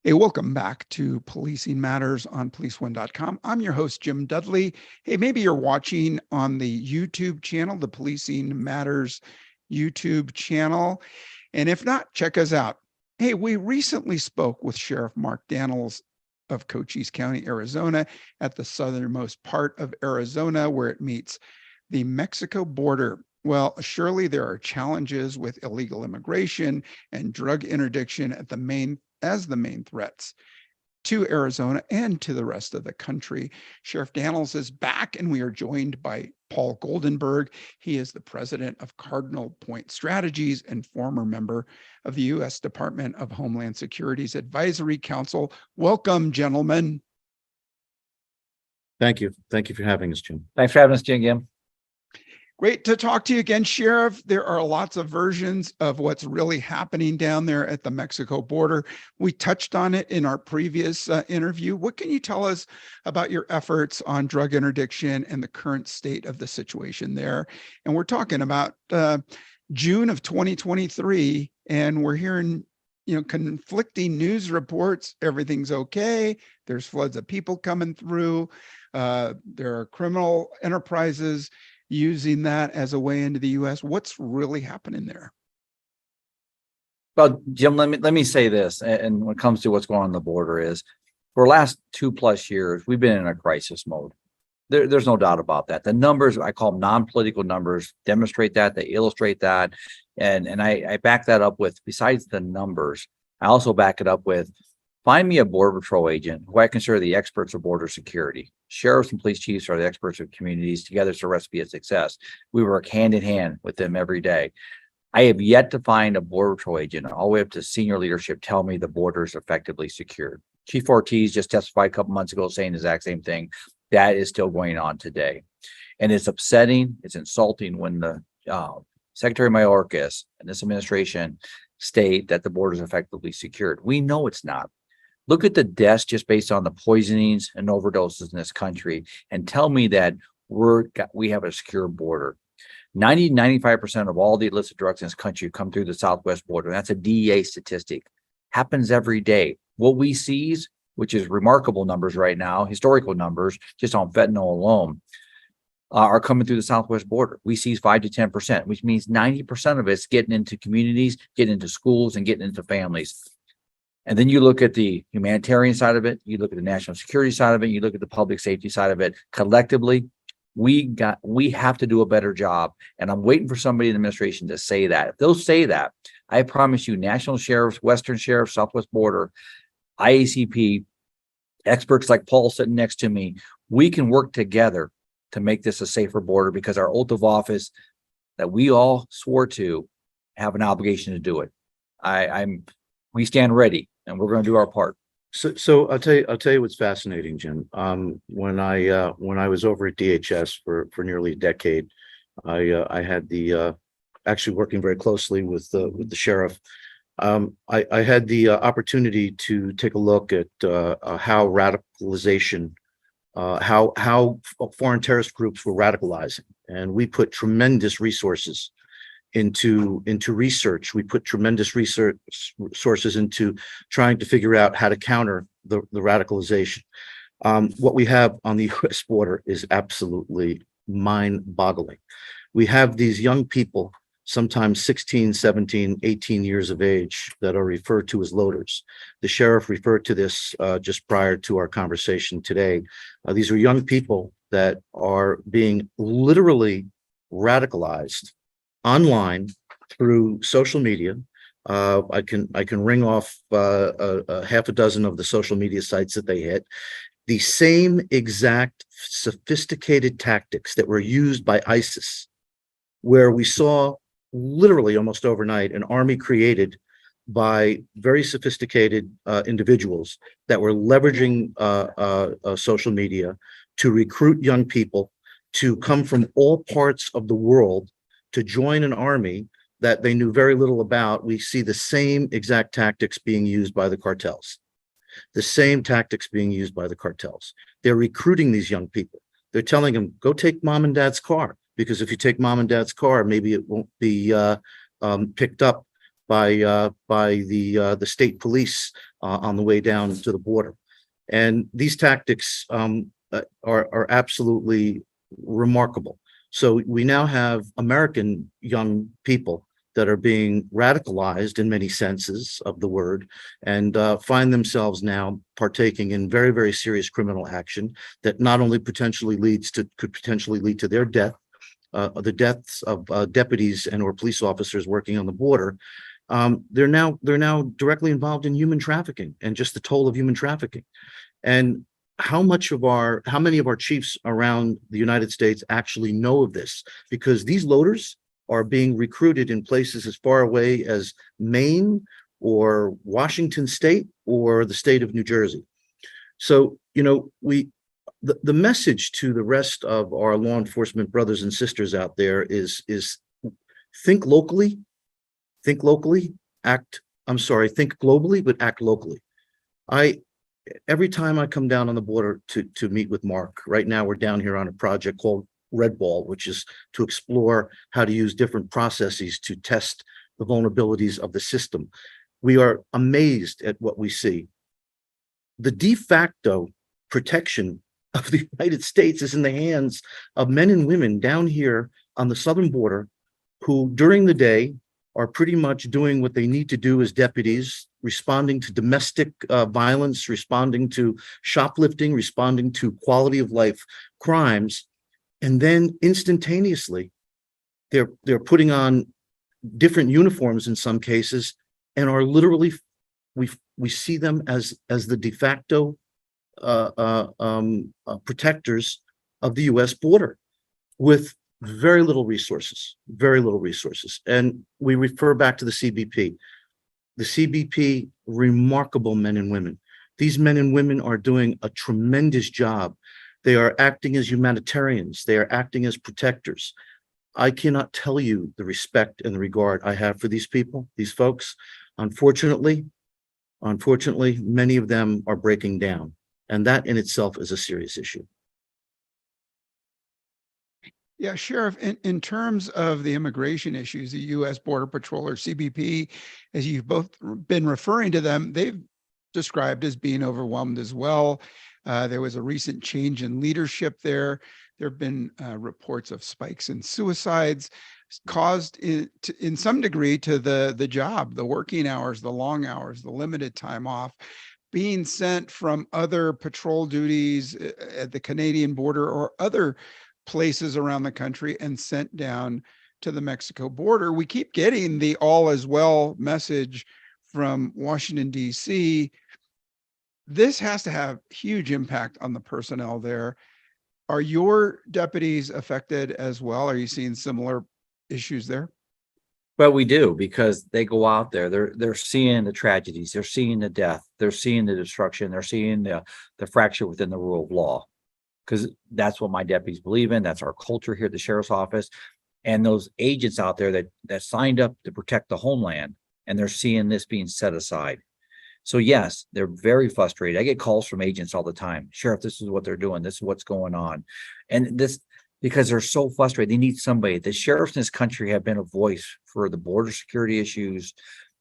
Hey, welcome back to Policing Matters on policeone.com. I'm your host, Jim Dudley. Hey, maybe you're watching on the YouTube channel, the Policing Matters YouTube channel. And if not, check us out. Hey, we recently spoke with Sheriff Mark Dannels of Cochise County, Arizona, at the southernmost part of Arizona, where it meets the Mexico border. Well, surely there are challenges with illegal immigration and drug interdiction as the main threats to Arizona and to the rest of the country. Sheriff Dannels is back, and we are joined by Paul Goldenberg. He is the president of Cardinal Point Strategies and former member of the U.S. Department of Homeland Security's Advisory Council. Welcome, gentlemen. Thank you. Thank you for having us, Jim. Thanks for having us, Jim. Great to talk to you again, Sheriff. There are lots of versions of what's really happening down there at the Mexico border. We touched on it in our previous interview. What can you tell us about your efforts on drug interdiction and the current state of the situation there? And we're talking about June of 2023, and we're hearing conflicting news reports. Everything's okay. There's floods of people coming through. There are criminal enterprises using that as a way into the U.S. What's really happening there? Well, Jim, let me say this, and when it comes to what's going on the border is, for the last 2+ years, we've been in a crisis mode. There's no doubt about that. The numbers, I call them non-political numbers, demonstrate that, they illustrate that. And I back that up with, besides the numbers, I also back it up with, find me a Border Patrol agent who I consider the experts of border security. Sheriffs and police chiefs are the experts of communities. Together, it's a recipe of success. We work hand in hand with them every day. I have yet to find a Border Patrol agent, all the way up to senior leadership, tell me the border is effectively secured. Chief Ortiz just testified a couple months ago saying the exact same thing. That is still going on today. And it's upsetting, it's insulting when the Secretary Mayorkas and this administration state that the border is effectively secured. We know it's not. Look at the deaths just based on the poisonings and overdoses in this country and tell me that we have a secure border. 95% of all the illicit drugs in this country come through the southwest border. That's a DEA statistic. Happens every day. What we seize, which is remarkable numbers right now, historical numbers, just on fentanyl alone, are coming through the southwest border. We seize 5 to 10%, which means 90% of it's getting into communities, getting into schools, and getting into families. And then you look at the humanitarian side of it, you look at the national security side of it, you look at the public safety side of it. Collectively, we have to do a better job. And I'm waiting for somebody in the administration to say that. If they'll say that, I promise you, national sheriffs, western sheriffs, southwest border, IACP, experts like Paul sitting next to me, we can work together to make this a safer border, because our oath of office that we all swore to have an obligation to do it. We stand ready, and we're going to do our part. So I'll tell you what's fascinating, Jim. When I was over at DHS for nearly a decade, I had the actually working very closely with the sheriff. I had the opportunity to take a look at how radicalization, how foreign terrorist groups were radicalizing, and we put tremendous resources into research. We put tremendous resources into trying to figure out how to counter the radicalization. What we have on the U.S. border is absolutely mind-boggling. We have these young people, sometimes 16, 17, 18 years of age, that are referred to as loaders. The sheriff referred to this just prior to our conversation today. These are young people that are being literally radicalized online through social media. I can ring off a half a dozen of the social media sites that they hit. The same exact sophisticated tactics that were used by ISIS, where we saw literally almost overnight an army created by very sophisticated individuals that were leveraging social media to recruit young people to come from all parts of the world to join an army that they knew very little about. We see the same exact tactics being used by the cartels. The same tactics being used by the cartels. They're recruiting these young people. They're telling them, go take mom and dad's car, because if you take mom and dad's car, maybe it won't be picked up the state police on the way down to the border. And these tactics are absolutely remarkable. So we now have American young people that are being radicalized in many senses of the word, and find themselves now partaking in very, very serious criminal action that not only could potentially lead to their death, the deaths of deputies and or police officers working on the border. They're now directly involved in human trafficking and just the toll of human trafficking. And how many of our chiefs around the United States actually know of this? Because these loaders are being recruited in places as far away as Maine or Washington State or the state of New Jersey. So, the message to the rest of our law enforcement brothers and sisters out there is think locally, think globally, but act locally. Every time I come down on the border to meet with Mark, right now we're down here on a project called Red Ball, which is to explore how to use different processes to test the vulnerabilities of the system. We are amazed at what we see. The de facto protection of the United States is in the hands of men and women down here on the southern border who during the day are pretty much doing what they need to do as deputies, responding to domestic violence, responding to shoplifting, responding to quality of life crimes. And then instantaneously, they're putting on different uniforms in some cases and are literally, we see them as the de facto protectors of the U.S. border with very little resources. And we refer back to the CBP. The CBP, remarkable men and women. These men and women are doing a tremendous job. They are acting as humanitarians. They are acting as protectors. I cannot tell you the respect and the regard I have for these people, these folks. Unfortunately, many of them are breaking down. And that in itself is a serious issue. Yeah, Sheriff, in terms of the immigration issues, the U.S. Border Patrol or CBP, as you've both been referring to them, they've described as being overwhelmed as well. There was a recent change in leadership there. There have been reports of spikes in suicides caused in some degree to the job, the working hours, the long hours, the limited time off, being sent from other patrol duties at the Canadian border or other places around the country and sent down to the Mexico border. We keep getting the all is well message from Washington, D.C. This has to have huge impact on the personnel there. Are your deputies affected as well? Are you seeing similar issues there? Well, we do, because they go out there, they're seeing the tragedies, they're seeing the death, they're seeing the destruction, they're seeing the fracture within the rule of law. Because that's what my deputies believe in. That's our culture here at the sheriff's office. And those agents out there that signed up to protect the homeland, and they're seeing this being set aside. So yes, they're very frustrated. I get calls from agents all the time. Sheriff, this is what they're doing. This is what's going on. And this, because they're so frustrated, they need somebody. The sheriffs in this country have been a voice for the border security issues,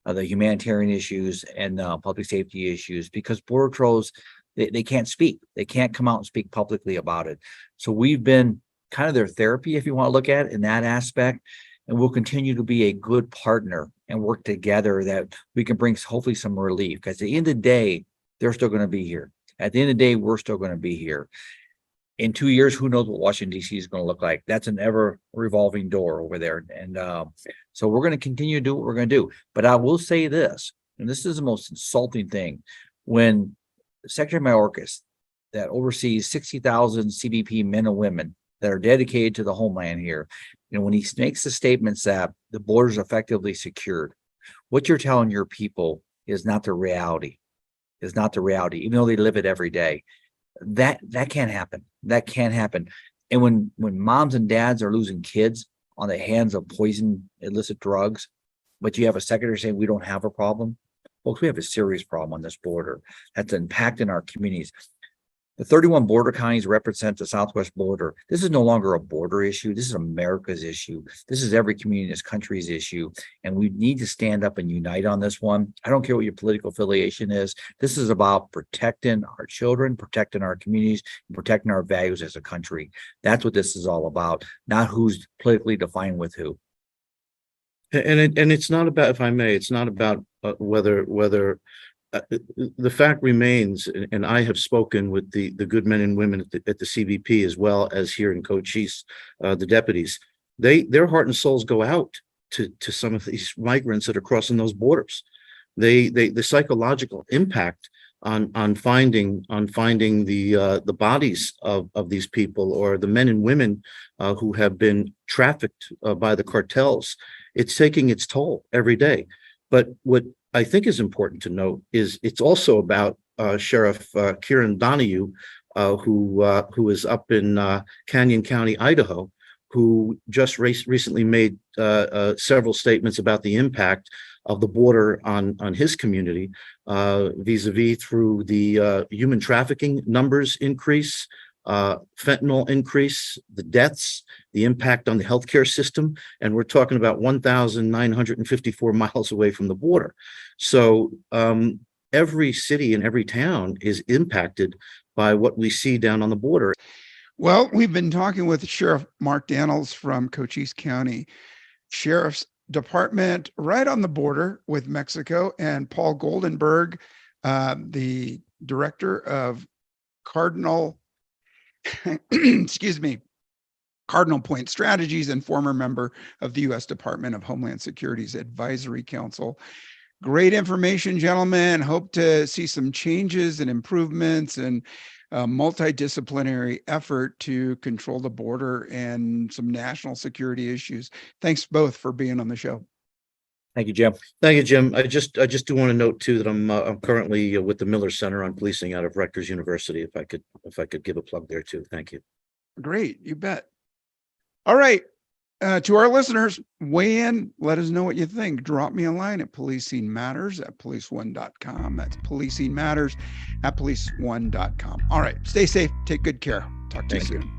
the humanitarian issues, and public safety issues, because border patrols, they can't speak. They can't come out and speak publicly about it. So we've been kind of their therapy, if you want to look at it in that aspect. And we'll continue to be a good partner and work together that we can bring hopefully some relief. Because at the end of the day, they're still going to be here. At the end of the day, we're still going to be here. In 2 years, who knows what Washington, D.C. is going to look like? That's an ever revolving door over there. And so we're going to continue to do what we're going to do. But I will say this, and this is the most insulting thing. When Secretary Mayorkas, that oversees 60,000 CBP men and women that are dedicated to the homeland here, when he makes the statements that the border is effectively secured, what you're telling your people is not the reality, even though they live it every day. That can't happen. That can't happen. And when moms and dads are losing kids on the hands of poison, illicit drugs, but you have a secretary saying we don't have a problem, folks, we have a serious problem on this border that's impacting our communities. The 31 border counties represent the southwest border. This is no longer a border issue. This is America's issue. This is every community in this country's issue. And we need to stand up and unite on this one. I don't care what your political affiliation is. This is about protecting our children, protecting our communities, and protecting our values as a country. That's what this is all about, not who's politically defined with who. And it's not about, if I may, it's not about whether the fact remains, and I have spoken with the good men and women at the CBP as well as here in Cochise, the deputies. Their heart and souls go out to some of these migrants that are crossing those borders. The psychological impact on finding the bodies of these people, or the men and women who have been trafficked by the cartels, it's taking its toll every day. But what I think is important to note is it's also about Sheriff Kieran Donahue, who is up in Canyon County, Idaho, who just recently made several statements about the impact of the border on his community, vis-a-vis through the human trafficking numbers increase, fentanyl increase, the deaths, the impact on the healthcare system. And we're talking about 1,954 miles away from the border. So every city and every town is impacted by what we see down on the border. Well, we've been talking with Sheriff Mark Dannels from Cochise County Sheriff's Department, right on the border with Mexico, and Paul Goldenberg, the director of Cardinal Cardinal Point Strategies and former member of the U.S. Department of Homeland Security's Advisory Council. Great information, gentlemen. Hope to see some changes and improvements and a multidisciplinary effort to control the border and some national security issues. Thanks both for being on the show. Thank you, Jim. Thank you, Jim. I just do want to note too that I'm currently with the Miller Center on Policing out of Rutgers University. If I could give a plug there too. Thank you. Great, you bet. All right. To our listeners, weigh in. Let us know what you think. Drop me a line at policingmatters@policeone.com. That's policingmatters@policeone.com. All right. Stay safe. Take good care. Talk to you soon.